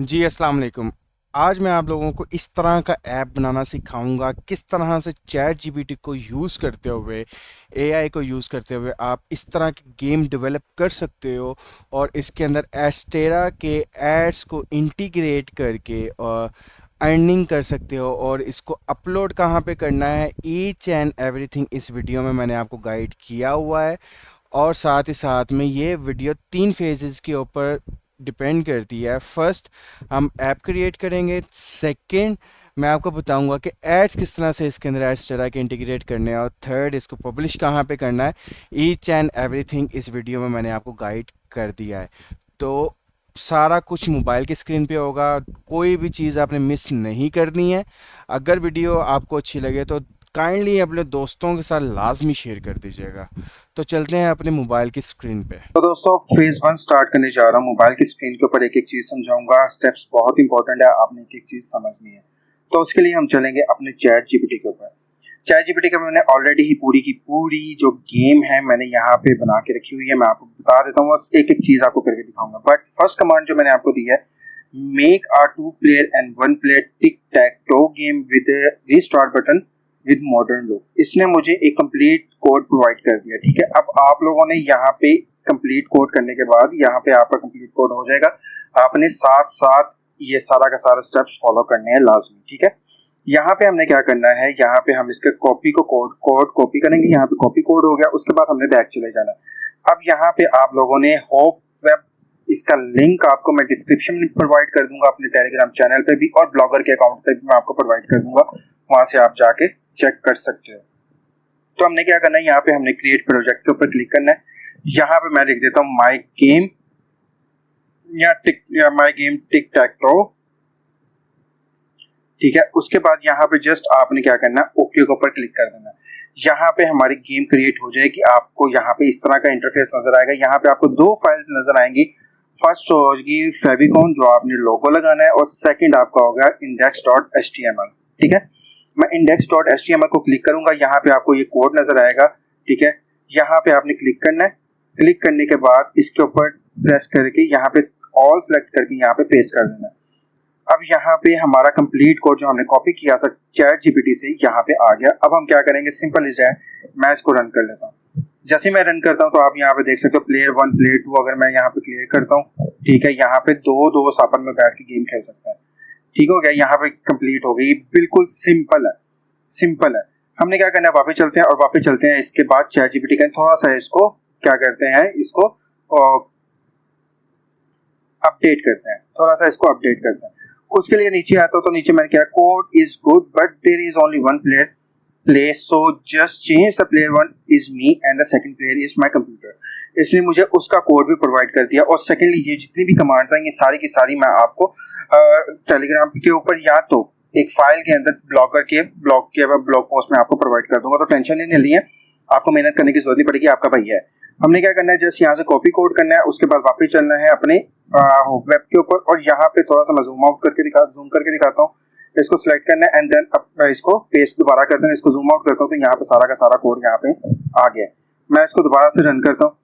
जी, अस्सलाम वालेकुम। आज मैं आप लोगों को इस तरह का ऐप बनाना सिखाऊँगा, किस तरह से चैट जीपीटी को यूज़ करते हुए, एआई को यूज़ करते हुए आप इस तरह की गेम डेवलप कर सकते हो और इसके अंदर एस्टेरा के एड्स को इंटीग्रेट करके अर्निंग कर सकते हो और इसको अपलोड कहाँ पे करना है, ईच एंड एवरीथिंग इस वीडियो में मैंने आपको गाइड किया हुआ है। और साथ ही साथ में ये वीडियो 3 फेजेस के ऊपर डिपेंड करती है। फर्स्ट, हम ऐप क्रिएट करेंगे। सेकंड, मैं आपको बताऊंगा कि एड्स किस तरह से इसके अंदर एड्स चला के इंटीग्रेट करने हैं। और थर्ड, इसको पब्लिश कहाँ पे करना है। ईच एंड एवरीथिंग इस वीडियो में मैंने आपको गाइड कर दिया है। तो सारा कुछ मोबाइल की स्क्रीन पे होगा, कोई भी चीज़ आपने मिस नहीं करनी है। अगर वीडियो आपको अच्छी लगे तो काइंडली अपने दोस्तों के साथ लाजमी शेयर कर दीजिएगा। तो चलते हैं अपने मोबाइल की स्क्रीन पे। तो दोस्तों फेज 1 स्टार्ट करने जा रहा हूँ। मोबाइल की स्क्रीन के ऊपर एक एक चीज समझाऊंगा। स्टेप्स बहुत इंपॉर्टेंट है, आपने एक एक चीज समझनी है। तो उसके लिए हम चलेंगे अपने चैट जीपीटी के ऊपर। चैट जीपीटी का मैंने ऑलरेडी ही पूरी की पूरी जो गेम है मैंने यहाँ पे बना के रखी हुई है। मैं आपको बता देता हूँ, बस एक एक चीज आपको करके दिखाऊंगा। बट फर्स्ट कमांड जो मैंने आपको दी है, make a 2 player and 1 player tick tac to game with restart button with modern look. इसने मुझे एक कंप्लीट कोड प्रोवाइड कर दिया। ठीक है, अब आप लोगों ने यहाँ पे कंप्लीट कोड करने के बाद यहाँ पे आपका कंप्लीट कोड हो जाएगा। आपने साथ साथ ये सारा का सारा स्टेप्स फॉलो करने हैं लाजमी। ठीक है, यहाँ पे हमने क्या करना है, यहाँ पे हम इसके कॉपी को कोड कॉपी करेंगे। यहाँ पे कॉपी कोड हो गया, उसके बाद हमने बैक चले जाना। अब यहाँ पे आप लोगों ने होप वेब, इसका लिंक आपको मैं डिस्क्रिप्शन में प्रोवाइड कर दूंगा, अपने टेलीग्राम चैनल पे भी और ब्लॉगर के अकाउंट पे भी मैं आपको प्रोवाइड कर दूंगा। वहां से आप जाके चेक कर सकते हो। तो हमने क्या करना है, यहाँ पे हमने क्रिएट प्रोजेक्ट के ऊपर क्लिक करना है। यहाँ पे मैं लिख देता हूँ माई गेम या my game tick tac to. ठीक है, उसके बाद यहाँ पे जस्ट आपने क्या करना है, ओके के ऊपर क्लिक कर देना। यहाँ पे हमारी गेम क्रिएट हो जाएगी। आपको यहाँ पे इस तरह का इंटरफेस नजर आएगा। यहाँ पे आपको 2 फाइल्स नजर आएंगी। फर्स्ट होगी फेविकॉन जो आपने लोगो लगाना है, और सेकंड आपका होगा index.html। ठीक है, मैं index.html को क्लिक करूंगा। यहाँ पे आपको ये कोड नजर आएगा। ठीक है, यहाँ पे आपने क्लिक करना है। क्लिक करने के बाद इसके ऊपर प्रेस करके यहाँ पे ऑल सेलेक्ट करके यहाँ पे पेस्ट कर देना है। अब यहाँ पे हमारा कंप्लीट कोड जो हमने कॉपी किया था चैट जीपीटी से यहाँ पे आ गया। अब हम क्या करेंगे, सिंपल इज है, मैं इसको रन कर लेता हूँ। जैसे मैं रन करता हूँ तो आप यहाँ पे देख सकते हो प्लेयर 1 प्लेयर 2। अगर मैं यहाँ पे क्लियर करता हूँ, ठीक है, यहाँ पे दो दोस्त आपस में बैठ के गेम खेल सकते हैं। ठीक हो गया, यहाँ पे कंप्लीट हो गई। बिल्कुल सिंपल है, सिंपल है। हमने क्या करना है, वापस चलते हैं और वापस चलते हैं। इसके बाद चैट जीपीटी का थोड़ा सा इसको क्या करते हैं, इसको अपडेट करते हैं, थोड़ा सा इसको अपडेट करते हैं। उसके लिए नीचे आता हूं तो नीचे मैंने क्या, code is good but there is only 1 player play, so just change the player 1 is me and the second player is my computer. इसलिए मुझे उसका कोड भी प्रोवाइड कर दिया। और सेकंडली ये जितनी भी कमांड्स हैं ये सारी की सारी मैं आपको टेलीग्राम के ऊपर या तो एक फाइल के अंदर ब्लॉगर के ब्लॉग पोस्ट में आपको प्रोवाइड कर दूंगा। तो टेंशन नहीं लेनी है, आपको मेहनत करने की जरूरत नहीं पड़ेगी, आपका भाई है। हमने क्या करना है, जस्ट यहाँ से कॉपी कोड करना है। उसके बाद वापस चलना है अपने वेब के ऊपर, और यहाँ पे थोड़ा सा मैं जूम करके दिखाता हूँ। इसको सिलेक्ट करना है एंड देन अब इसको पेस्ट दोबारा करते हैं। इसको जूम आउट करता हूँ तो यहाँ पे सारा का सारा कोड यहाँ पे आ गया। मैं इसको दोबारा से रन करता हूँ।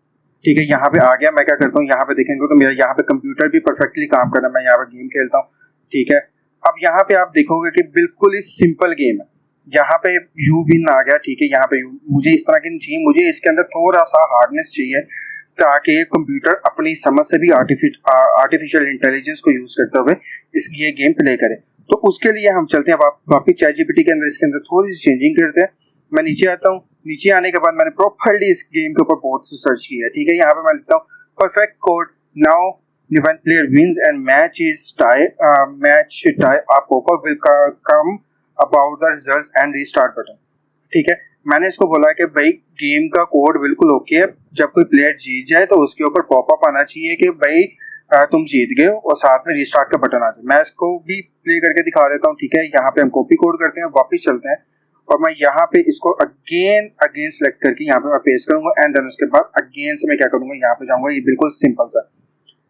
ठीक है, यहाँ पे आ गया। मैं क्या करता हूँ, यहाँ पे देखेंगे तो मेरा यहाँ पे कंप्यूटर भी परफेक्टली काम कर रहा है। मैं यहाँ पे गेम खेलता हूँ। ठीक है, अब यहाँ पे आप देखोगे कि बिल्कुल ही सिंपल गेम है। यहाँ पे यू विन आ गया। ठीक है, यहाँ पे मुझे इस तरह की नहीं चाहिए, मुझे इसके अंदर थोड़ा सा हार्डनेस चाहिए ताकि कंप्यूटर अपनी समझ से भी आर्टिफिशियल इंटेलिजेंस को यूज करते हुए इस ये गेम प्ले करे। तो उसके लिए हम चलते हैं वापस चैट जीपीटी के अंदर, इसके अंदर थोड़ी सी चेंजिंग करते हैं। मैं नीचे आता हूँ। नीचे आने के बाद मैंने प्रॉपर्ली इस गेम के ऊपर बहुत सी सर्च की है। ठीक है, यहाँ पे मैं लिखता हूँ perfect code now when player wins and match tie a pop-up will come about the results and restart button। ठीक है, मैंने इसको बोला कि भाई गेम का कोड बिल्कुल ओके है। जब कोई प्लेयर जीत जाए तो उसके ऊपर पॉपअप आना चाहिए कि भाई तुम जीत गए हो, और साथ में रिस्टार्ट का बटन आ जाए। मैं इसको भी प्ले करके दिखा देता हूँ। ठीक है, यहाँ पे हम कॉपी कोड करते हैं, वापिस चलते हैं, और मैं यहाँ पे इसको अगेन सेलेक्ट करके यहाँ पे मैं पेस्ट करूंगा एंड देन उसके बाद अगेन से मैं क्या करूंगा, यहाँ पे जाऊंगा। ये बिल्कुल सिंपल सा,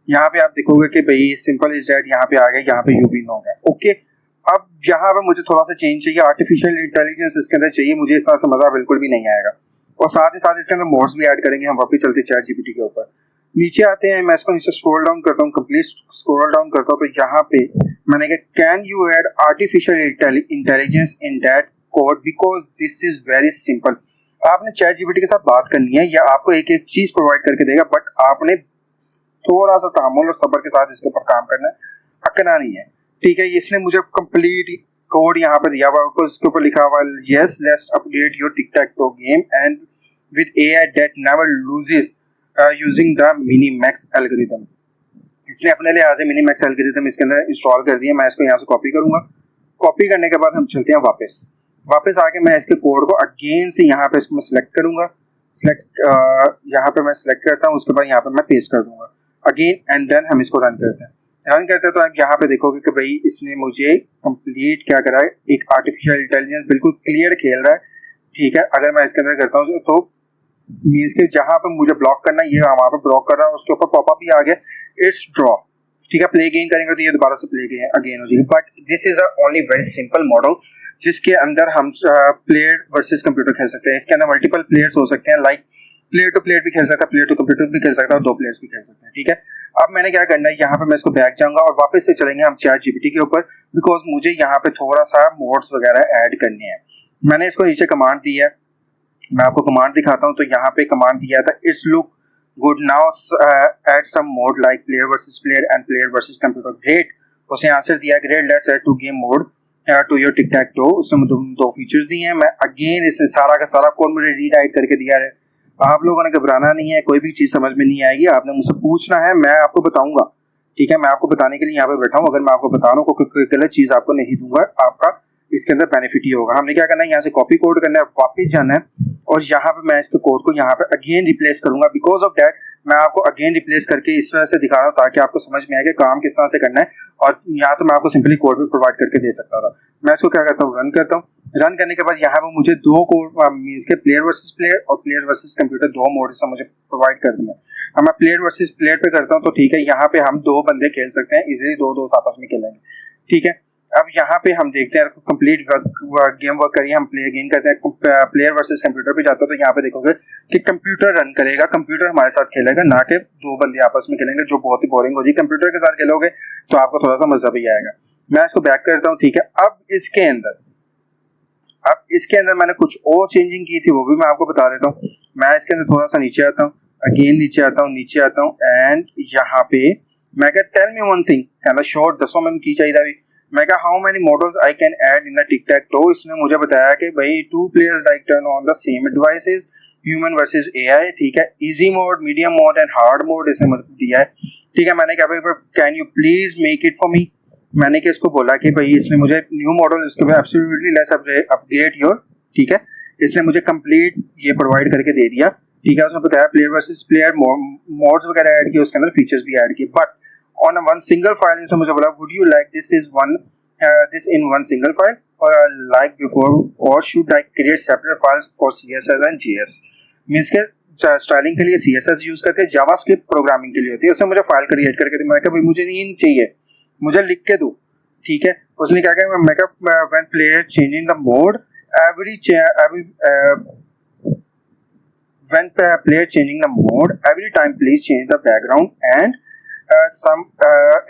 यहाँ पे आप देखोगे कि भाई सिंपल इज दैट, यहाँ पे आ गया, यहाँ पे यू विन हो गया। ओके, अब यहाँ पे मुझे थोड़ा सा चेंज चाहिए, आर्टिफिशियल इंटेलिजेंस इसके अंदर चाहिए। मुझे इस तरह से मजा बिल्कुल भी नहीं आएगा। और साथ ही साथ इसके अंदर मोड्स भी ऐड करेंगे। हम वापस चलते चैट जीपीटी के ऊपर। नीचे आते हैं, मैं इसको नीचे स्क्रॉल डाउन करता हूँ, कंप्लीट स्क्रॉल डाउन करता हूँ, तो यहाँ पे मैंने कहा can you add artificial intelligence in that code because this is very simple. आपने चैट जीपीटी के साथ बात करनी है या आपको एक एक चीज प्रोवाइड करके देगा, बट आपने थोड़ा सा तहम्मुल और सब्र के साथ इसके ऊपर काम करना है, अकना नहीं है। ठीक है, इसने मुझे कंप्लीट कोड यहाँ पे दिया हुआ, उसके ऊपर लिखा हुआ yes let's update your tic tac to game and with AI that never loses using the Minimax algorithm. इसने अपने लिहाज से मिनीमैक्स एल्गोरिथम इसके अंदर इंस्टॉल कर दिया। मैं इसको यहाँ से कॉपी करूंगा, कॉपी करने के बाद हम चलते हैं वापस आके मैं इसके कोड को अगेन से यहाँ पे इसको मैं सिलेक्ट करूंगा, यहाँ पे मैं सिलेक्ट करता हूँ, उसके बाद यहाँ पे मैं पेस्ट कर दूंगा अगेन एंड देन हम इसको रन करते हैं। तो आप यहाँ पे देखोगे कि भाई इसने मुझे कंप्लीट क्या करा है, एक आर्टिफिशियल इंटेलिजेंस बिल्कुल क्लियर खेल रहा है। ठीक है, अगर मैं इसके अंदर करता हूँ तो मीन्स के जहां पे मुझे ब्लॉक करना है ये वहां पे ब्लॉक कर रहा है, उसके ऊपर पॉपअप भी आ गया इट्स ड्रॉ। ठीक है, प्ले गेन करेंगे तो ये दोबारा से प्ले अगेन हो जाएगी, but this is a only very simple model जिसके अंदर हम प्लेयर वर्सेस कंप्यूटर खेल सकते हैं। इसके अंदर मल्टीपल प्लेयर्स हो सकते हैं, लाइक प्लेयर टू प्लेयर भी खेल सकता है, प्लेयर टू कंप्यूटर भी खेल सकता है और 2 प्लेयर्स भी खेल सकते हैं। ठीक है, अब मैंने क्या करना है, यहाँ पे मैं इसको बैक जाऊंगा और वापस से चलेंगे हम चैट जीपीटी के ऊपर, बिकॉज मुझे यहाँ पे थोड़ा सा मोड्स वगैरह ऐड करने हैं। मैंने इसको नीचे कमांड दी है, मैं आपको कमांड दिखाता हूँ। तो यहाँ पे कमांड दिया था it's look good now add some mode like player versus player and player versus computer. Great, उसने आंसर दिया great let's add two game mode to your tic tac toe. उसमें 2 फीचर्स दिए हैं। मैं अगेन इसने सारा का सारा कोड मुझे रीडाइट करके दिया है। आप लोगों ने घबराना नहीं है, कोई भी चीज समझ में नहीं आएगी, आपने मुझसे पूछना है, मैं आपको बताऊंगा। ठीक है, मैं आपको बताने के लिए यहाँ पे बैठा हूँ। अगर मैं आपको बता रहा हूँ कोई गलत चीज आपको नहीं दूंगा, आपका इसके अंदर बेनिफिट ही होगा। हमने क्या करना है, यहाँ से कॉपी कोड करना है, वापस जाना है और यहाँ पे मैं इसके कोड को यहाँ पे अगेन रिप्लेस करूंगा। बिकॉज ऑफ दैट मैं आपको अगेन रिप्लेस करके इस वजह से दिखा रहा हूँ ताकि आपको समझ में आए कि काम किस तरह से करना है। और यहाँ तो मैं आपको सिंपली कोड भी प्रोवाइड करके दे सकता था। मैं इसको क्या करता हूँ, रन करता हूँ। रन करने के बाद यहाँ पे मुझे 2 कोड मीन्स के प्लेयर वर्सेस प्लेयर और प्लेयर वर्सेस कंप्यूटर 2 मोड से मुझे प्रोवाइड कर दिया। अब मैं प्लेयर वर्सेस प्लेयर पे करता हूँ तो ठीक है, यहाँ पे हम 2 बंदे खेल सकते हैं इजीली, 2 दोस्त आपस में खेलेंगे। ठीक है, अब यहाँ पे हम देखते हैं कंप्लीट गेम वर्क करिए, हम प्ले गेन करते हैं, प्लेयर वर्सेस कंप्यूटर पे जाते हैं। तो यहाँ पे देखोगे कि कंप्यूटर रन करेगा, कंप्यूटर हमारे साथ खेलेगा, ना कि 2 बंदे आपस में खेलेंगे जो बहुत ही बोरिंग हो जाएगी। कंप्यूटर के साथ खेलोगे तो आपको थोड़ा सा मजा भी आएगा। मैं इसको बैक करता हूँ। ठीक है, अब इसके अंदर मैंने कुछ और चेंजिंग की थी, वो भी मैं आपको बता देता हूँ। मैं इसके अंदर थोड़ा सा नीचे आता हूँ, अगेन नीचे आता हूँ एंड यहाँ पे मैं क्या टेल मी वन थिंग कहना शॉर्ट 10 मिनट की चाहिए अभी। मैं क्या how many models I can add in a tick tac to. इसने मुझे बताया कि भाई 2 players like turn on the same devices, human versus AI. ठीक है, easy mode, medium mode and hard mode इसने मुझे दिया है। ठीक है, मैंने क्या भाई can you please make it for me. मैंने कि इसको बोला कि भाई इसने मुझे न्यू मॉडल इसके बाद एब्सोल्युटली लेट्स अपडेट योर। ठीक है, इसने मुझे कंप्लीट ये प्रोवाइड करके दे दिया। ठीक है, उसने बताया प्लेयर वर्सेस प्लेयर मोड्स वगैरह ऐड किए, उसके अंदर फीचर्स भी ऐड किए, but on a one single file इसने मुझे बोला would you like this in one single file or like before or should I create separate files for CSS and JS। Means के styling के लिए CSS use करते हैं, JavaScript programming के लिए होती है। उसने मुझे फाइल क्रिएट करके दी। मैं कहा भाई मुझे नहीं चाहिए, मुझे लिख के दो। ठीक है, उसने क्या कहा, मैं कहा when player changing the mode when player changing the mode every time please change the background and some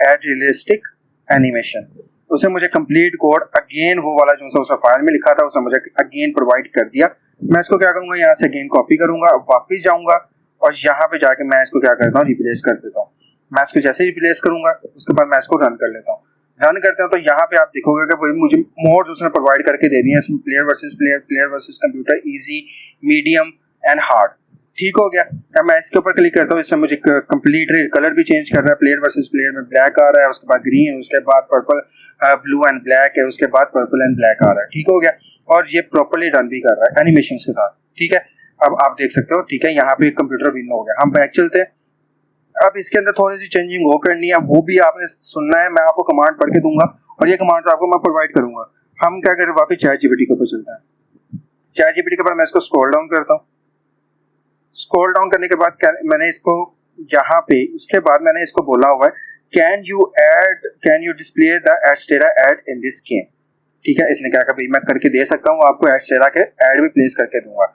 add realistic animation। उसे मुझे कंप्लीट कोड अगेन वो वाला जो सा फाइल में लिखा था उसे मुझे अगेन प्रोवाइड कर दिया। मैं इसको क्या करूंगा, यहाँ से अगेन कॉपी करूंगा, वापस जाऊंगा और यहाँ पे जाके मैं इसको क्या करता हूँ, रिप्लेस कर देता हूँ। मैं इसको जैसे ही रिप्लेस करूंगा उसके बाद मैं इसको रन कर लेता हूँ। रन करते हैं तो यहाँ पे आप देखोगे कि मुझे मोड्स उसने प्रोवाइड करके दे दिए हैं, इसमें player versus player, player versus computer, easy, medium and hard. ठीक हो गया। अब मैं इसके ऊपर क्लिक करता हूँ, इससे मुझे कंप्लीट कलर भी चेंज कर रहा है। प्लेयर वर्सेस प्लेयर में ब्लैक आ रहा है, उसके बाद ग्रीन, उसके बाद पर्पल, ब्लू एंड ब्लैक है, उसके बाद पर्पल एंड ब्लैक आ रहा है। ठीक हो गया, और ये प्रॉपर्ली रन भी कर रहा है एनिमेशन के साथ। ठीक है, अब आप देख सकते हो। ठीक है, यहाँ पे कंप्यूटर विन हो गया। हम बैक चलते हैं। अब इसके अंदर थोड़ी सी चेंजिंग हो करनी है, वो भी आपने सुनना है। मैं आपको कमांड पढ़ के दूंगा और ये कमांड्स आपको मैं प्रोवाइड करूंगा। हम क्या करें, वापस चैट जीपीटी के ऊपर चलते हैं। चैट जीपीटी के बाद मैं इसको स्क्रॉल डाउन करता हूँ। स्क्रॉल डाउन करने के बाद मैंने इसको यहाँ पे, उसके बाद मैंने इसको बोला हुआ है can you display the Adsterra ad in this game. ठीक है, इसने क्या कहा भाई मैं करके दे सकता हूँ आपको, एस्टेरा के एड भी प्लेस करके दूंगा।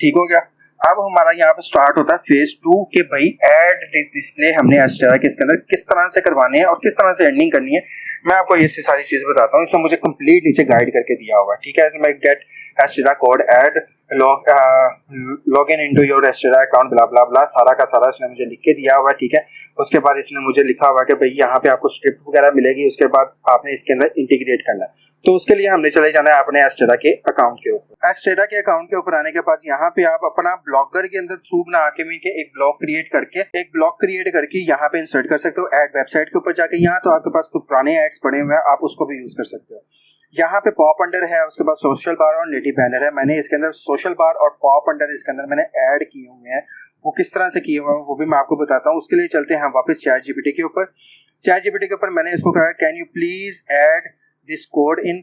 ठीक हो गया। अब हमारा यहाँ पे स्टार्ट होता है फेज 2 के भाई एड डिस्प्ले हमने एस्टेरा के इसके अंदर किस तरह से करवाने हैं और किस तरह से एंडिंग करनी है, मैं आपको ये सारी चीजें बताता हूँ। इसमें मुझे कंप्लीट नीचे गाइड करके दिया हुआ है, ठीक है। इसमें get Adsterra code ad log in into your Adsterra account blah blah blah, सारा का सारा इसने मुझे लिख के दिया हुआ है, ठीक है। उसके बाद इसने मुझे लिखा हुआ है कि भाई यहाँ पे आपको स्क्रिप्ट वगैरह मिलेगी, उसके बाद आपने इसके अंदर इंटीग्रेट करना है। तो उसके लिए हमने चले जाना है अपने एस्टेरा के अकाउंट के ऊपर। एस्टेरा के अकाउंट के ऊपर आने के बाद यहाँ पे आप अपना ब्लॉगर के अंदर थ्रू बना के एक ब्लॉग क्रिएट करके यहाँ पे इंसर्ट कर सकते हो ऐड वेबसाइट के ऊपर जाके। यहाँ तो आपके पास कुछ पुराने एड्स पड़े हुए हैं, आप उसको भी यूज कर सकते हो। यहाँ पे पॉप अंडर है, उसके बाद सोशल बार और नेटिव बैनर है। मैंने इसके अंदर सोशल बार और पॉप अंडर इसके अंदर मैंने ऐड किए हुए हैं, वो किस तरह से किए हुए हैं वो भी मैं आपको बताता हूँ। उसके लिए चलते हैं हम वापस चैट जीपीटी के ऊपर। चैट जीपीटी के ऊपर मैंने इसको कहा can you please add this code in,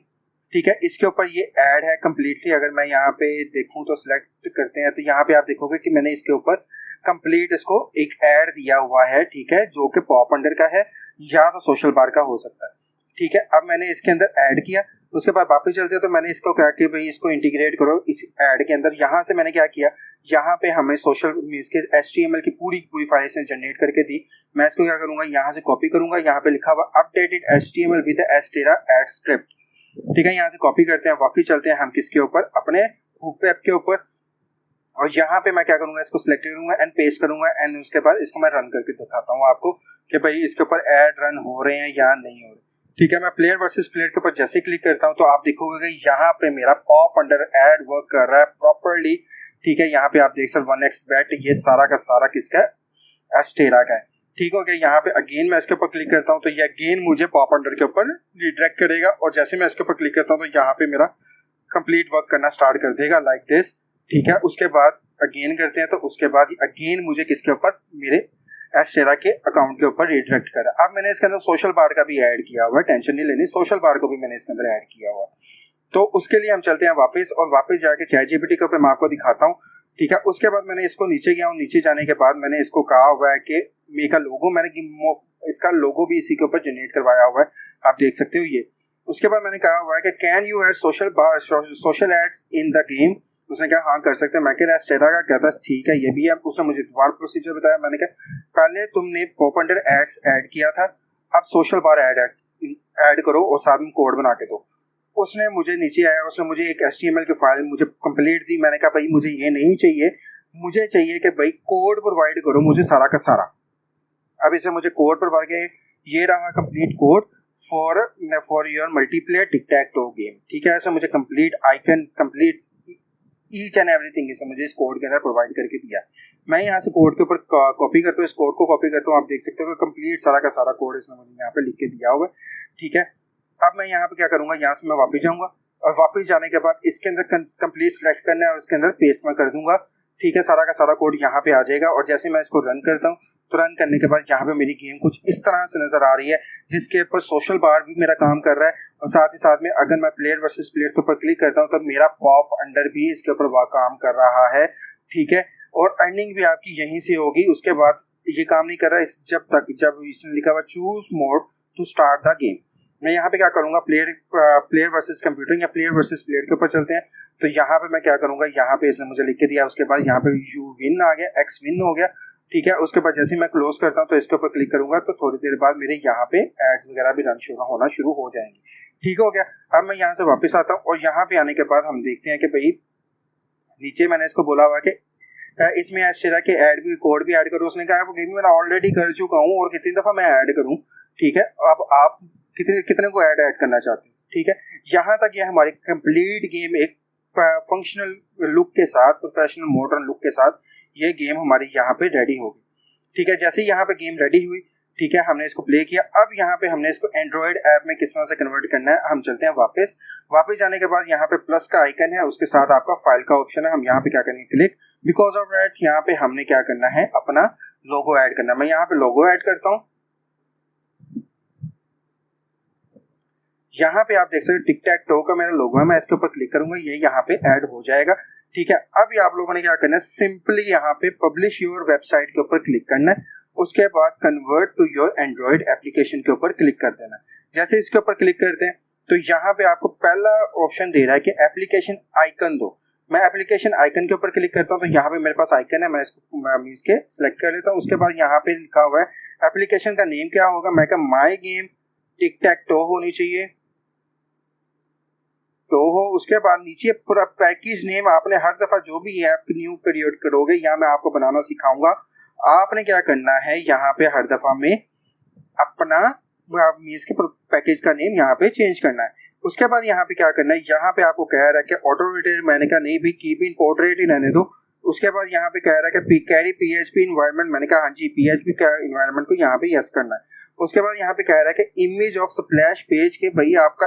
ठीक है। इसके ऊपर ये ऐड है कम्प्लीटली। अगर मैं यहाँ पे देखूँ तो सिलेक्ट करते हैं तो यहाँ पे आप देखोगे कि मैंने इसके ऊपर कंप्लीट इसको एक ऐड दिया हुआ है, ठीक है, जो कि पॉप अंडर का है या तो सोशल बार का हो सकता है, ठीक है। अब मैंने इसके अंदर ऐड किया, उसके बाद वापस चलते हैं तो मैंने इसको कहा कि भाई इसको इंटीग्रेट करो इस ऐड के अंदर। यहाँ से मैंने क्या किया, यहाँ पे हमें सोशल मीन्स के HTML की पूरी फाइल से जनरेट करके दी। मैं इसको क्या करूंगा, यहाँ से कॉपी करूंगा, यहाँ पे लिखा हुआ updated HTML with Adsterra ad script, ठीक है। यहाँ से कॉपी करते हैं, वापस चलते हैं हम किसके ऊपर, अपने हुक वेब के ऊपर। और यहाँ पे मैं क्या करूंगा, इसको सिलेक्ट करूंगा एंड पेस्ट करूंगा एंड उसके बाद इसको मैं रन करके दिखाता हूँ आपको कि भाई इसके ऊपर ऐड रन हो रहे हैं या नहीं हो रहे, ठीक है। मैं प्लेयर वर्सेस प्लेयर के ऊपर जैसे क्लिक करता हूँ तो आप देखोगे कि यहाँ पे मेरा पॉप अंडर ऐड वर्क कर रहा है प्रॉपरली, ठीक है। यहाँ पे आप देख सकते 1x bet ये सारा का सारा किसका है, एस्टेरा का है, ठीक हो गया। यहाँ पे अगेन मैं इसके ऊपर क्लिक करता हूँ तो ये अगेन मुझे पॉप अंडर के ऊपर रिडायरेक्ट करेगा और जैसे मैं इसके ऊपर क्लिक करता हूँ तो यहाँ पे मेरा कंप्लीट वर्क करना स्टार्ट कर देगा लाइक दिस, ठीक है। उसके बाद अगेन करते हैं तो उसके बाद अगेन मुझे किसके ऊपर, मेरे एस्टेरा के अकाउंट के ऊपर रिडायरेक्ट करा। अब मैंने इसके अंदर सोशल बार का भी ऐड किया हुआ है, टेंशन नहीं लेनी, सोशल बार को भी मैंने इसके अंदर ऐड किया हुआ है। तो उसके लिए हम चलते हैं वापस और वापस जाके चैट जीपीटी के ऊपर मैं आपको दिखाता हूँ, ठीक है। उसके बाद मैंने इसको नीचे गया हूँ, नीचे जाने के बाद मैंने इसको कहा हुआ है कि मेक अ लोगो, मैंने इसका लोगो भी इसी के ऊपर जनरेट करवाया हुआ है, आप देख सकते हो ये। उसके बाद मैंने कहा हुआ है कि can you add social ads in the game, उसने क्या हाँ कर सकते हैं। मैं कह एस्टेरा का कहता है ठीक है ये भी है। उसने मुझे दोबारा प्रोसीजर बताया, मैंने कहा पहले तुमने पॉप अंडर एड्स ऐड किया था, अब सोशल बार ऐड करो और साथ में कोड बना के दो। उसने मुझे नीचे आया, उसने मुझे एक HTML की फाइल मुझे कंप्लीट दी। मैंने कहा भाई मुझे ये नहीं चाहिए, मुझे चाहिए कि भाई कोड प्रोवाइड करो मुझे सारा का सारा। अब इसे मुझे कोड प्रोवाइड के ये रहा complete code for your multiplayer tick tac to game, ठीक है। ऐसा मुझे complete icon complete each and everything इसे मुझे इस कोड के अंदर प्रोवाइड करके दिया। मैं यहाँ से कोड के ऊपर कॉपी करता हूँ, इस कोड को कॉपी करता हूँ, आप देख सकते हो कि कंप्लीट सारा का सारा कोड इसने मुझे यहाँ पे लिख के दिया हुआ है, ठीक है। अब मैं यहाँ पे क्या करूंगा, यहाँ से मैं वापस जाऊंगा और वापस जाने के बाद इसके अंदर कंप्लीट सेलेक्ट करना है और इसके अंदर पेस्ट में कर दूंगा, ठीक है। सारा का सारा कोड यहाँ पे आ जाएगा और जैसे मैं इसको रन करता हूँ तो रन करने के बाद यहाँ पे मेरी गेम कुछ इस तरह से नजर आ रही है, जिसके ऊपर सोशल बार भी मेरा काम कर रहा है और साथ ही साथ में अगर मैं प्लेयर वर्सेस प्लेयर के ऊपर क्लिक करता हूँ तो मेरा पॉप अंडर भी इसके ऊपर काम कर रहा है, ठीक है। और अर्निंग भी आपकी यहीं से होगी। उसके बाद ये काम नहीं कर रहा जब इसने लिखा हुआ choose mode to start the game. मैं यहाँ पे क्या करूंगा, प्लेयर वर्सेस कंप्यूटर या प्लेयर वर्सेस प्लेयर के ऊपर चलते हैं। तो यहाँ पे मैं क्या करूंगा, यहाँ पे इसने मुझे लिख के दिया, उसके बाद यहाँ पे यू विन आ गया, एक्स विन हो गया, ठीक है। उसके बाद जैसे मैं क्लोज करता हूँ तो इसके ऊपर क्लिक करूंगा तो थोड़ी देर बाद मेरे यहाँ पे एड्स वगैरह भी रन होना शुरू हो जाएंगे, ठीक हो गया। अब मैं यहाँ से वापस आता हूँ और यहाँ पे आने के बाद हम देखते हैं कि भाई नीचे मैंने इसको बोला हुआ कि इसमें एस्टेरा के ऐड भी कोड भी ऐड करो। उसने कहा वो गेम मैं ऑलरेडी कर चुका हूँ और कितनी दफा मैं ऐड करूँ, ठीक है। अब आप कितने को ऐड करना चाहते हैं, ठीक है। यहाँ तक ये हमारी कंप्लीट गेम एक फंक्शनल लुक के साथ, प्रोफेशनल मॉडर्न लुक के साथ ये गेम हमारी यहाँ पे रेडी होगी, ठीक है। जैसे यहाँ पे गेम रेडी हुई, ठीक है, हमने इसको प्ले किया। अब यहाँ पे हमने इसको एंड्रॉइड ऐप में किस तरह से कन्वर्ट करना है, हम चलते हैं वापस जाने के बाद यहाँ पे प्लस का आइकन है, उसके साथ आपका फाइल का ऑप्शन है। हम यहाँ पे क्या करेंगे, क्लिक, बिकॉज ऑफ दैट यहाँ पे हमने क्या करना है, अपना लोगो ऐड करना है। मैं यहाँ पे लोगो ऐड करता हूँ। यहाँ पे आप देख सकते हो टिक टैक टो का मेरा लोगो है, मैं इसके ऊपर क्लिक करूंगा, ये यहाँ पे ऐड हो जाएगा, ठीक है। अब आप लोगों ने क्या करना है, सिंपली यहाँ पे पब्लिश योर वेबसाइट के ऊपर क्लिक करना है। उसके बाद convert to your Android application के ऊपर क्लिक कर देना। जैसे इसके ऊपर क्लिक करते हैं तो यहाँ पे आपको पहला ऑप्शन दे रहा है कि एप्लीकेशन आइकन दो। मैं एप्लीकेशन आइकन के ऊपर क्लिक करता हूँ, तो यहाँ पे मेरे पास आइकन है, मैं इसको इसके सिलेक्ट कर लेता हूँ। उसके बाद यहाँ पे लिखा हुआ है एप्लीकेशन का नेम क्या होगा, मैं कहा my game tick tac to होनी चाहिए, तो हो। उसके बाद नीचे पूरा पैकेज नेम आपने हर दफा जो भी ऐप न्यू क्रिएट करोगे, यहाँ मैं आपको बनाना सिखाऊंगा, आपने क्या करना है यहाँ पे हर दफा में अपना इसके पैकेज का नेम यहाँ पे चेंज करना है। उसके बाद यहाँ पे क्या करना है, यहाँ पे आपको कह रहा है कि ऑटो रोटेट, मैंने कहा नहीं भी कीप इन पोर्ट्रेट ही रहने दो। उसके बाद यहाँ पे कह रहा है कि कैरी पीएचपी इन्वायरमेंट, मैंने कहा हाँ जी पीएचपी का इन्वायरमेंट को यहाँ पे यस करना है। उसके बाद यहाँ पे कह रहा है कि इमेज ऑफ स्प्लैश पेज के भाई आपका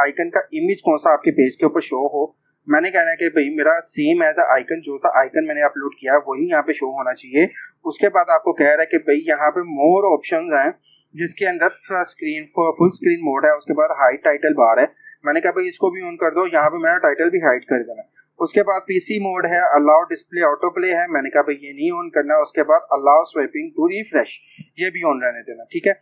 आइकन का इमेज कौन सा आपके पेज के ऊपर शो हो। मैंने कहना है कि भाई मेरा सेम एज आइकन, जो सा आइकन मैंने अपलोड किया है वही यहाँ पे शो होना चाहिए। उसके बाद आपको कह रहा है कि भाई यहाँ पे मोर ऑप्शंस हैं, जिसके अंदर स्क्रीन फुल स्क्रीन मोड है, उसके बाद हाइड टाइटल बार है। मैंने कहा भाई इसको भी ऑन कर दो, यहाँ पे मेरा टाइटल भी हाइड कर देना। उसके बाद पीसी मोड है, अलाउ डिस्प्ले ऑटो प्ले है, मैंने कहा भाई ये नहीं ऑन करना। उसके बाद अलाउ स्वैपिंग टू रिफ्रेश, ये भी ऑन रहने देना, ठीक है।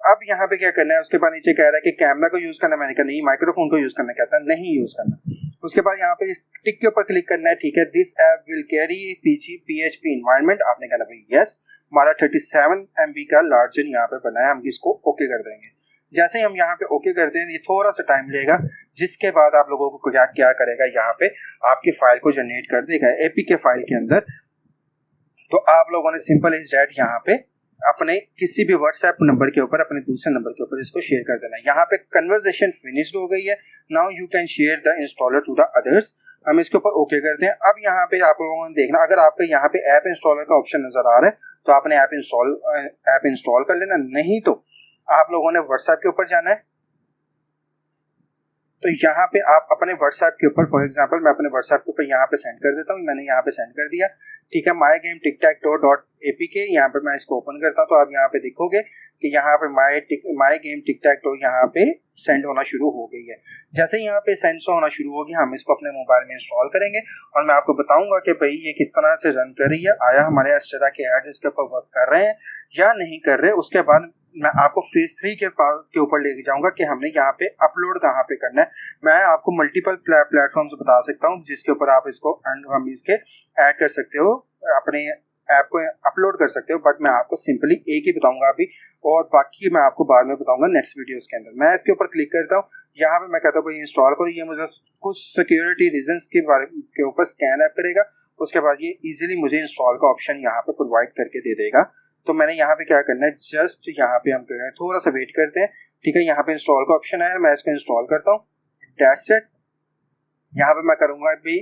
अब यहाँ पे क्या करना है, उसके बाद नीचे कह रहा है कि कैमरा को यूज करना, मैंने कहा नहीं, माइक्रोफोन को यूज करना, कहता है नहीं यूज करना। उसके बाद यहाँ पे टिक के ऊपर क्लिक करना है, ठीक है। This app will carry PHP environment, आपने कहना भाई यस। हमारा 37 MB का लार्जर यहाँ पे बना है, हम इसको ओके कर देंगे। जैसे ही हम यहाँ पे ओके करते हैं, ये थोड़ा सा टाइम लेगा, जिसके बाद आप लोगों को क्या करेगा, यहाँ पे आपकी फाइल को जनरेट कर देगा एपीके फाइल के अंदर। तो आप लोगों ने सिंपल इज डैट यहाँ पे अपने किसी भी व्हाट्सएप नंबर के ऊपर, अपने दूसरे नंबर के ऊपर इसको शेयर कर देना है। यहाँ पे कन्वर्सेशन फिनिश्ड हो गई है, now you can share the installer to the others. हम इसके ऊपर ओके करते हैं। अब यहाँ पे आप लोगों ने देखना, अगर आपको यहाँ पे ऐप इंस्टॉलर का ऑप्शन नजर आ रहा है तो आपने ऐप इंस्टॉल कर लेना, नहीं तो आप लोगों ने व्हाट्सएप के ऊपर जाना है। तो यहाँ पे आप अपने व्हाट्सएप के ऊपर, फॉर एग्जांपल मैं अपने व्हाट्सएप के ऊपर यहाँ पे सेंड कर देता हूँ, मैंने यहाँ पे सेंड कर दिया, ठीक है। My game tick tac to dot APK, यहाँ पे मैं इसको ओपन करता हूँ, तो आप यहाँ पे देखोगे कि यहाँ पे my game tick tac to यहाँ पे सेंड होना शुरू हो गई है। जैसे ही यहाँ पे सेंड होना शुरू होगी, हम इसको अपने मोबाइल में इंस्टॉल करेंगे और मैं आपको बताऊंगा कि भाई ये किस तरह से रन कर रही है, आया हमारे इस तरह के एड्स इसके ऊपर वर्क कर रहे हैं या नहीं कर रहे। उसके बाद मैं आपको फेज 3 के ऊपर लेके जाऊंगा कि हमने यहाँ पे अपलोड कहाँ पे करना है। मैं आपको मल्टीपल प्लेटफॉर्म्स बता सकता हूँ जिसके ऊपर आप इसको हम इसके ऐड कर सकते हो, अपने ऐप को अपलोड कर सकते हो, बट मैं आपको सिंपली एक ही बताऊंगा अभी, और बाकी मैं आपको बाद में बताऊंगा नेक्स्ट वीडियोस के अंदर। मैं इसके ऊपर क्लिक करता हूँ, यहाँ पे मैं कहता हूँ भाई इंस्टॉल करो, ये मुझे कुछ सिक्योरिटी रीजंस के बारे के ऊपर स्कैन ऐप करेगा। उसके बाद ये इजीली मुझे इंस्टॉल का ऑप्शन यहाँ पे प्रोवाइड करके दे देगा। तो मैंने यहाँ पे क्या करना है, जस्ट यहाँ पे हम करें थोड़ा सा वेट करते हैं, ठीक है। यहाँ पे इंस्टॉल का ऑप्शन है, मैं इसको इंस्टॉल करता हूँ, दैट्स इट। यहाँ पे मैं करूँगा भी,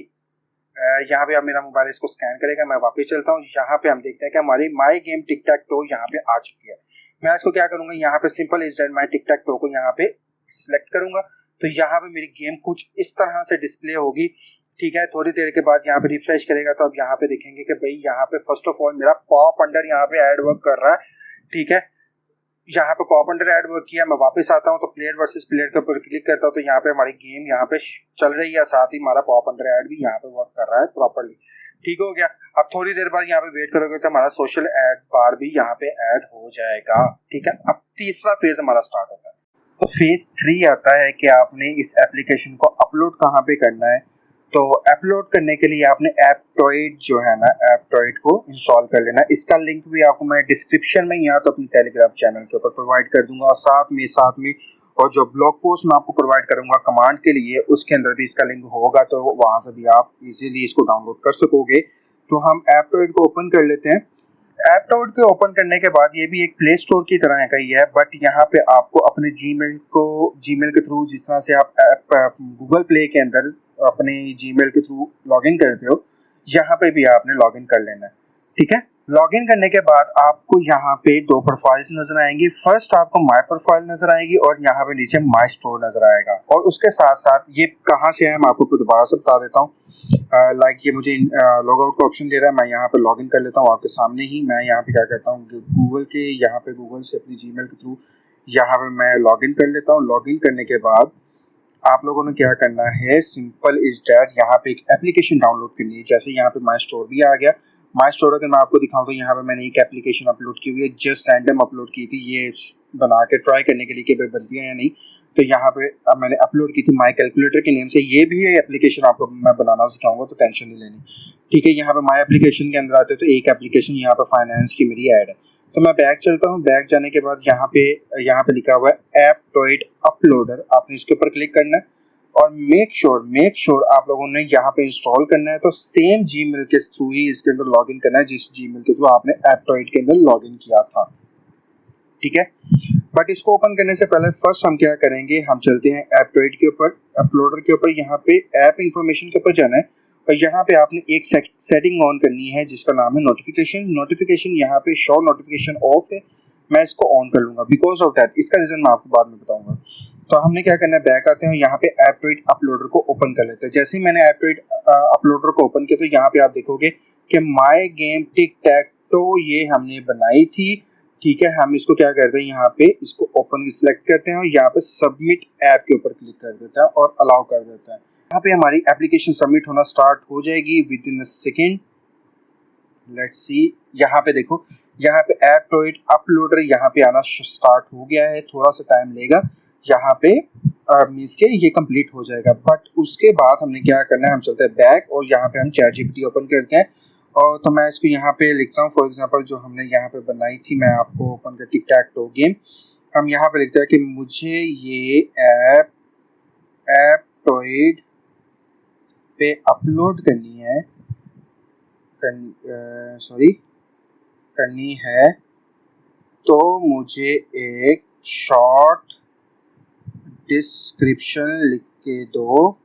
यहाँ पे अब मेरा मोबाइल इसको स्कैन करेगा, मैं वापस चलता हूँ। यहाँ पे हम देखते हैं कि हमारी my game tick tac to यहाँ पे आ चुकी है। मैं इसको क्या करूँगा, यहाँ पे simple is that my tick tac to को यहाँ पे सिलेक्ट करूँगा, तो यहाँ पे मेरी गेम कुछ इस तरह से डिस्प्ले होगी, ठीक है। थोड़ी देर के बाद यहाँ पे रिफ्रेश करेगा, तो अब यहाँ पे देखेंगे कि भाई यहाँ पे फर्स्ट ऑफ ऑल मेरा पॉप अंडर यहाँ पे ऐड वर्क कर रहा है, ठीक है। यहाँ पे पॉप अंडर ऐड वर्क किया, मैं वापस आता हूँ तो प्लेयर वर्सेस प्लेयर के ऊपर क्लिक करता हूँ, तो यहाँ पे हमारी गेम यहाँ पे चल रही है, साथ ही हमारा पॉप अंडर ऐड भी यहाँ पे वर्क कर रहा है प्रॉपरली, ठीक हो गया। अब थोड़ी देर बाद यहाँ पे वेट करोगे तो हमारा सोशल ऐड बार भी यहाँ पे ऐड हो जाएगा, ठीक है। अब तीसरा फेज हमारा स्टार्ट होता है। तो फेज 3 आता है कि आपने इस एप्लीकेशन को अपलोड कहाँ पे करना है। तो अपलोड करने के लिए आपने एप्टॉइड जो है ना, एप्टॉइड को इंस्टॉल कर लेना। इसका लिंक भी आपको मैं डिस्क्रिप्शन में या तो अपने टेलीग्राम चैनल के ऊपर प्रोवाइड कर दूंगा, और साथ में और जो ब्लॉग पोस्ट मैं आपको प्रोवाइड करूंगा कमांड के लिए, उसके अंदर भी इसका लिंक होगा, तो वहां से भी आप इजीली इसको डाउनलोड कर सकोगे। तो हम एप्टॉइड को ओपन कर लेते हैं। एप्टॉइड को ओपन करने के बाद, ये भी एक प्ले स्टोर की तरह का ही है, बट यहाँ पे आपको अपने जीमेल के थ्रू, जिस तरह से आप गूगल प्ले के अंदर अपने जीमेल के थ्रू लॉगिन करते हो, यहाँ पे भी आपने लॉगिन कर लेना है, ठीक है। लॉगिन करने के बाद आपको यहाँ पे 2 प्रोफाइल्स नजर आएंगी। फर्स्ट आपको माई प्रोफाइल नजर आएगी और यहाँ पे नीचे माई स्टोर नजर आएगा, और उसके साथ साथ ये कहाँ से है मैं आपको दोबारा से बता देता हूँ। लाइक ये मुझे लॉग आउट का ऑप्शन दे रहा है, मैं यहाँ पे लॉगिन कर लेता हूँ आपके सामने ही। मैं यहाँ पे क्या करता हूँ, गूगल से अपनी जीमेल के थ्रू यहाँ पे मैं लॉगिन कर लेता हूँ। लॉगिन करने के बाद आप लोगों ने क्या करना है, सिंपल इज डैट यहाँ पे एक एप्लीकेशन डाउनलोड करनी है। जैसे यहाँ पे माई स्टोर भी आ गया, माई स्टोर अगर मैं आपको दिखाऊं तो यहाँ पे मैंने एक एप्लीकेशन अपलोड की हुई है, जस्ट रैंडम अपलोड की थी, ये बना के ट्राई करने के लिए कि भाई बनती है या नहीं। तो यहाँ पे मैंने अपलोड की थी माई कैलकुलेटर के नेम से। ये भी है एप्लीकेशन आपको मैं बनाना सिखाऊंगा, तो टेंशन नहीं लेनी, ठीक है। यहाँ पे माई एप्लीकेशन के अंदर आते हैं तो एक एप्लीकेशन यहाँ पे फाइनेंस की मेरी ऐड है। तो मैं बैक चलता हूँ, बैक जाने के बाद यहाँ पे लिखा हुआ है एप्टोइड अपलोडर, आपने इसके ऊपर क्लिक करना है और मेक श्योर आप लोगों ने यहाँ पे इंस्टॉल करना है। तो सेम जीमेल के थ्रू ही इसके अंदर लॉगिन करना है जिस जीमेल के थ्रू आपने एप्टोइड के अंदर लॉगिन किया था, ठीक है। बट इसको ओपन करने से पहले फर्स्ट हम क्या करेंगे, हम चलते हैं एप्टोइड के ऊपर, अपलोडर के ऊपर, यहाँ पे ऐप इंफॉर्मेशन के ऊपर जाना है और यहाँ पे आपने एक सेटिंग ऑन करनी है जिसका नाम है नोटिफिकेशन। यहाँ पे शो नोटिफिकेशन ऑफ है, मैं इसको ऑन कर लूंगा बिकॉज ऑफ दैट, इसका रीजन मैं आपको बाद में बताऊंगा। तो हमने क्या करना है, बैक आते हैं, यहाँ पे एप्टोइड अपलोडर को ओपन कर लेते हैं। जैसे ही मैंने एप्टोइड अपलोडर को ओपन किया तो यहाँ पे आप देखोगे कि my game tick tac to ये हमने बनाई थी, ठीक है। हम इसको क्या करते हैं, यहाँ पे इसको ओपन सिलेक्ट करते हैं और यहाँ पे सबमिट ऐप के ऊपर क्लिक कर देते हैं और अलाउ कर देते हैं। यहाँ पे हमारी एप्लीकेशन सबमिट होना स्टार्ट हो जाएगी with in a second. Let's see, यहाँ पे देखो, यहाँ पे एप्टोइड अपलोडर यहाँ पे आना स्टार्ट हो गया है, थोड़ा सा टाइम लेगा यहाँ पे मीन्स के ये कंप्लीट हो जाएगा। बट उसके बाद हमने क्या करना है, हम चलते हैं बैक और यहाँ पे हम चैट जीपीटी ओपन करते हैं। और तो मैं इसको यहाँ पे लिखता हूँ, फॉर एग्जांपल जो हमने यहाँ पे बनाई थी, मैं आपको ओपन कर टिक टैक टो गेम, हम यहाँ पे लिखते हैं कि मुझे ये एप्टोइड पे अपलोड करनी है, करनी है, तो मुझे एक शॉर्ट डिस्क्रिप्शन लिख के दो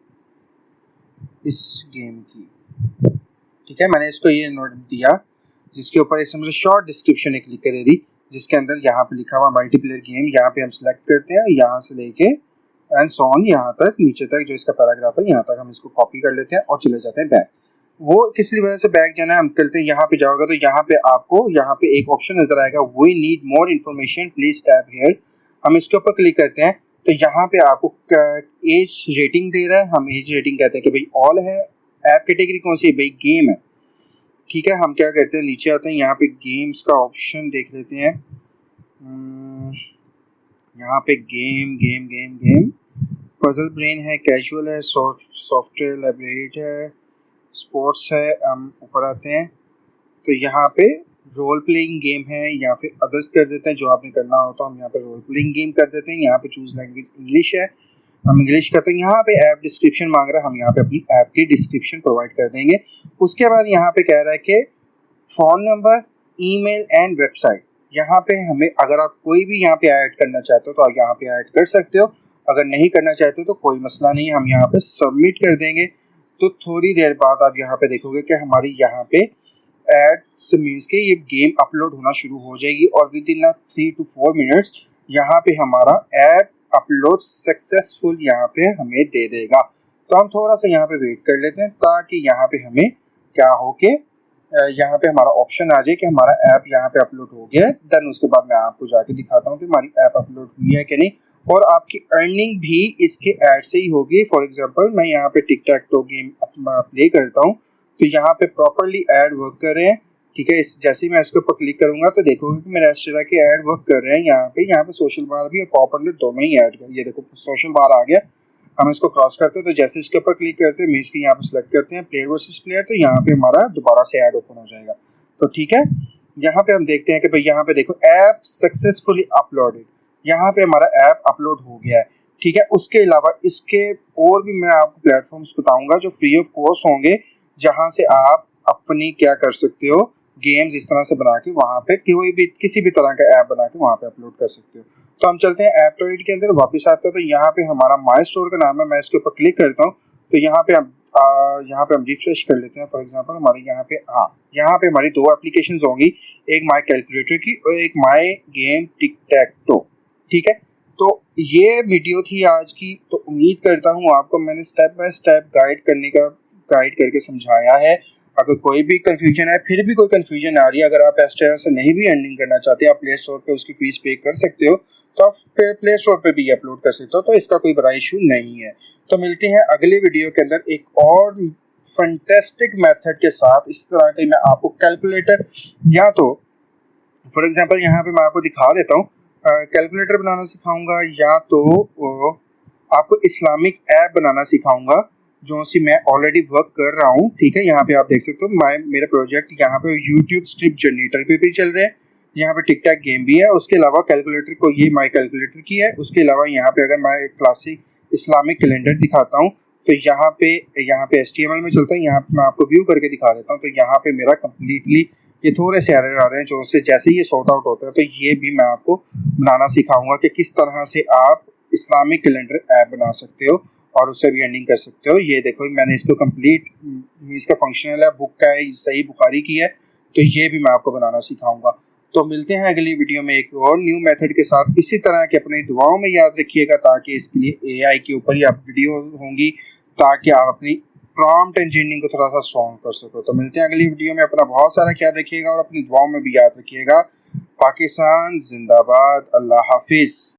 इस गेम की, ठीक है। मैंने इसको ये नोट दिया जिसके ऊपर इसमें मुझे शॉर्ट डिस्क्रिप्शन एक लिख कर दे दी, जिसके अंदर यहाँ पे लिखा हुआ मल्टीप्लेयर गेम, यहाँ पे हम सिलेक्ट करते हैं, यहाँ से लेके एंड सो ऑन यहाँ तक नीचे तक जो इसका पैराग्राफ है यहाँ तक हम इसको कॉपी कर लेते हैं और चले जाते हैं बैक। वो किस वजह से बैक जाना है, हम करते हैं, यहाँ पे जाओगे तो यहाँ पे आपको यहाँ पे एक ऑप्शन नजर आएगा, we need more information please tap here. हम इसके ऊपर क्लिक करते हैं तो यहाँ पे आपको एज रेटिंग दे रहा है, हम एज रेटिंग कहते हैं कि भाई ऑल है, ऐप कैटेगरी कौन सी है, भाई गेम है, ठीक है। हम क्या करते हैं, नीचे आते हैं, यहाँ पे गेम्स का ऑप्शन देख लेते हैं, यहाँ पे गेम पजल ब्रेन है, कैजुअल है, सॉफ्टवेयर लाइब्रेरी है, स्पोर्ट्स है। हम ऊपर आते हैं तो यहाँ पे रोल प्लेइंग गेम है या फिर अदर्स कर देते हैं, जो आपने करना हो तो हम यहाँ पे रोल प्लेइंग गेम कर देते हैं। यहाँ पे चूज लैंग्वेज इंग्लिश है, हम इंग्लिश करते हैं। यहाँ पे ऐप डिस्क्रिप्शन मांग रहा है, हम यहाँ पे अपनी ऐप की डिस्क्रिप्शन प्रोवाइड कर देंगे। उसके बाद यहाँ पे कह रहा है कि phone number, email and website, यहाँ पे हमें अगर आप कोई भी यहाँ पे ऐड करना चाहते हो तो आप यहाँ पे ऐड कर सकते हो, अगर नहीं करना चाहते हो तो कोई मसला नहीं है, हम यहाँ पे सबमिट कर देंगे। तो थोड़ी देर बाद आप यहाँ पे देखोगे कि हमारी यहाँ पे एड्स मीन्स के ये गेम अपलोड होना शुरू हो जाएगी और विद इन 3 to 4 मिनट्स यहाँ पे हमारा ऐप अपलोड सक्सेसफुल यहाँ पे हमें दे देगा। तो हम थोड़ा सा यहाँ पे वेट कर लेते हैं ताकि यहाँ पे हमें क्या हो के यहाँ पे हमारा ऑप्शन आ जाए कि हमारा ऐप यहाँ पे अपलोड हो गया है। देन उसके बाद मैं आपको जाके दिखाता हूँ कि हमारी ऐप अपलोड हुई है कि नहीं, और आपकी अर्निंग भी इसके ऐड से ही होगी। फॉर एग्जांपल मैं यहाँ पे टिक टैक टो गेम प्ले करता हूँ तो यहाँ पे प्रॉपरली ऐड वर्क कर रहे हैं, ठीक है। इस जैसे ही मैं इसके ऊपर क्लिक करूंगा तो देखोगे कि मेरे इस तरह के ऐड वर्क कर रहे हैं। यहाँ पे सोशल बार भी और पॉपुलर दोनों ही ऐड कर, ये देखो सोशल बार आ गया। हम इसको क्रॉस करते हैं तो जैसे इसके ऊपर क्लिक करते हैं, मीन्स की यहाँ पे सिलेक्ट करते हैं प्लेयर वर्सेस प्लेयर, तो यहाँ पे हमारा दोबारा से ऐड ओपन हो जाएगा। तो ठीक है, यहाँ पे हम देखते हैं कि भाई यहाँ पे देखो ऐप सक्सेसफुली अपलोडेड, यहाँ पे हमारा ऐप अपलोड हो गया है, ठीक है। उसके अलावा इसके और भी मैं आपको प्लेटफॉर्म्स बताऊंगा जो फ्री ऑफ कॉस्ट होंगे, जहाँ से आप अपनी क्या कर सकते हो, गेम्स इस तरह से बना के वहाँ पे कोई भी किसी भी तरह का ऐप बना के वहाँ पे अपलोड कर सकते हो। तो हम चलते हैं एप्टोइड के अंदर, वापस आते हैं तो यहाँ पे हमारा माई स्टोर का नाम है, मैं इसके ऊपर क्लिक करता हूँ तो यहाँ पे हम रिफ्रेश कर लेते हैं। फॉर एग्जांपल हमारे यहाँ पे हमारी दो एप्लीकेशंस होंगी, एक माई कैलकुलेटर की और एक my game tick tac to, ठीक है। तो ये वीडियो थी आज की, तो उम्मीद करता हूँ आपको मैंने स्टेप बाय स्टेप गाइड करके समझाया है। अगर कोई भी कंफ्यूजन है, फिर भी कोई कंफ्यूजन आ रही है, अगर आप इस तरह से नहीं भी अर्निंग करना चाहते, आप प्ले स्टोर पे उसकी फीस पे कर सकते हो, तो आप प्ले स्टोर पे भी अपलोड कर सकते हो, तो इसका कोई बड़ा इशू नहीं है। तो मिलते हैं अगले वीडियो के अंदर एक और फैंटास्टिक मेथड के साथ। इस तरह के मैं आपको कैलकुलेटर, या तो फॉर एग्जांपल यहाँ पे मैं आपको दिखा देता हूँ, कैलकुलेटर बनाना सिखाऊंगा या तो आपको इस्लामिक ऐप बनाना सिखाऊंगा जो सी मैं ऑलरेडी वर्क कर रहा हूँ। ठीक है, यहाँ पे आप देख सकते हो मेरा प्रोजेक्ट यहाँ पे यूट्यूब स्क्रिप्ट जनरेटर पे भी चल रहे हैं, यहाँ पे टिक टैक गेम भी है। उसके अलावा कैलकुलेटर को ये माई कैलकुलेटर की है। उसके अलावा यहाँ पे अगर मैं क्लासिक इस्लामिक कैलेंडर दिखाता हूँ तो यहाँ पे HTML में चलता है। यहाँ पे मैं आपको व्यू करके दिखा देता हूँ। तो यहाँ पे मेरा कम्प्लीटली ये थोड़े से एरर आ रहे हैं जो से जैसे ही ये सॉर्ट आउट होता है तो ये भी मैं आपको बनाना सिखाऊंगा कि किस तरह से आप इस्लामिक कैलेंडर ऐप बना सकते हो और उससे भी अर्निंग कर सकते हो। ये देखो मैंने इसको कंप्लीट, इसका फंक्शनल है, बुक का है, सही बुखारी की है, तो ये भी मैं आपको बनाना सिखाऊंगा। तो मिलते हैं अगली वीडियो में एक और न्यू मेथड के साथ। इसी तरह के अपनी दुआओं में याद रखिएगा ताकि इसके लिए AI के ऊपर ही आप वीडियो होंगी ताकि आप अपनी प्रॉम्प्ट इंजीनियरिंग को थोड़ा सा स्ट्रॉन्ग कर सको। तो मिलते हैं अगली वीडियो में। अपना बहुत सारा ख्याल रखिएगा और अपनी दुआओं में भी याद रखिएगा। पाकिस्तान जिंदाबाद। अल्लाह हाफिज़।